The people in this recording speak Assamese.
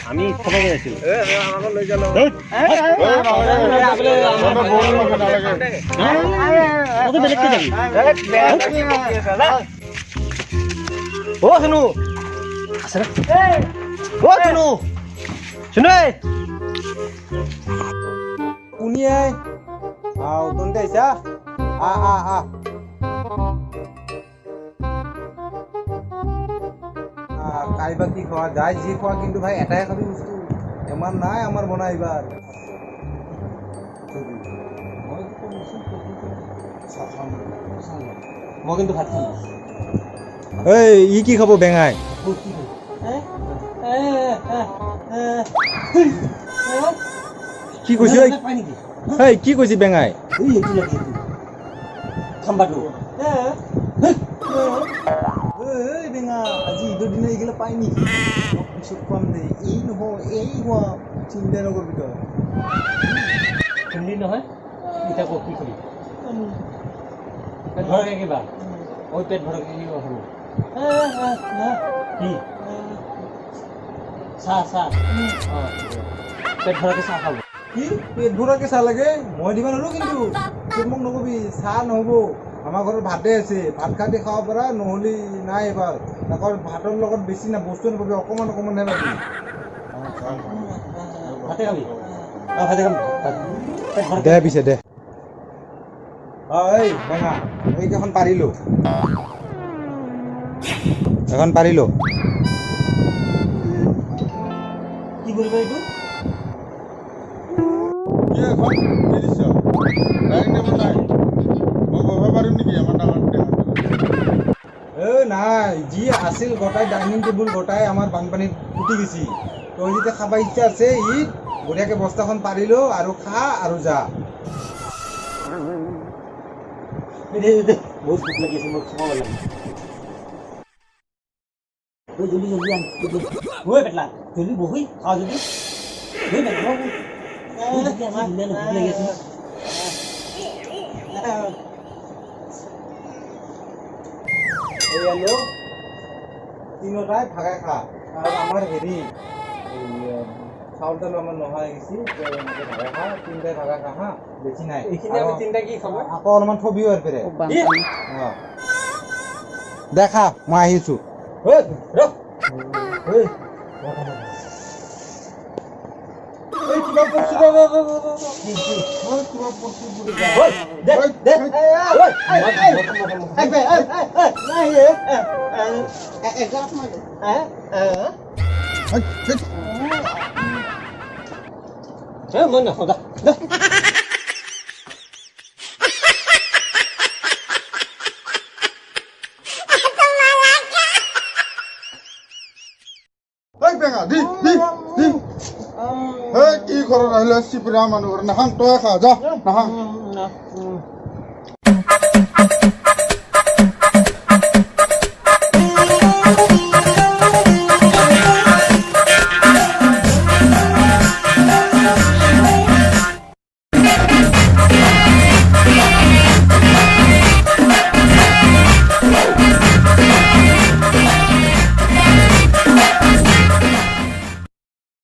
আমি খাব গৈছিলো ও শুনু ও শুনু শুনে কুনিয়ে উদন্তে আইছা কাইবা কি খাওয়া যায় যি খাওয়া কিন্তু ভাই এটাই খাবি বস্তু এমান নাই আমার বনাইবার মই কিন্তু ভাত খাম এই ই কি খাব বেঙাই কি কৈছি এই কি কৈছি বেঙাই খাম্বাটো এই বেঙা আজি ঈদৰ দিনা এইগিলা পাই নেকি পিছত খুৱাম দে এই নহয় এই হোৱা চিন্তা নকৰিবি তই খুন্দি নহয় এতিয়া কওক কি খাবি পেট ভৰাকে কিবা ঐ পেট ভৰাকে কিবা খাব কি চাহ পেট ভৰাকে চাহ খাব কি পেট ভৰাকে চাহ লাগে মই দিব নোৱাৰো কিন্তু তোৰ মোক নকবি চাহ নহ'ব আমাৰ ঘৰত ভাতে আছে ভাত খাই খাব পৰা নহ'লে নাই এবাৰ আকৌ ভাতৰ লগত বেছি না বস্তু নাপাবি অকণমান হে পাবি ভাতে খাবি ভাতে খাম দে পিছে দে এই বেঙা এইকেইখন পাৰিলো এখন পাৰিলো কি কৰিব এইটো নাই যি আছিল গোটাই ডাইনিং টেবুল গোটাই আমাৰ বানপানীত উঠি গৈছি তই যেতিয়া খাব ইচ্ছা আছে ই বঢ়িয়াকে বস্তাখন পাৰিলো আৰু খা আৰু যা বহুত ভোক লাগি আছে মোক খাব লাগে জলদি আন ঐ পেটলা জলদি বহি খাওঁ যদি ভোক লাগি আছে তিনিটাই ভাগাই খা আৰু আমাৰ হেৰি চাউল তাউল আমাৰ নোহোৱা গৈছে ভাগাই খা তিনিটাই ভাগাই খা হা বেছি নাই আকৌ অলপমান থবিও আৰু পেৰে দেখা মই আহিছো কিবা মই নাখাওঁ দা কি ঘৰত আহিলে চিপৰা মানুহ নাখাং তই খা যা নাখাং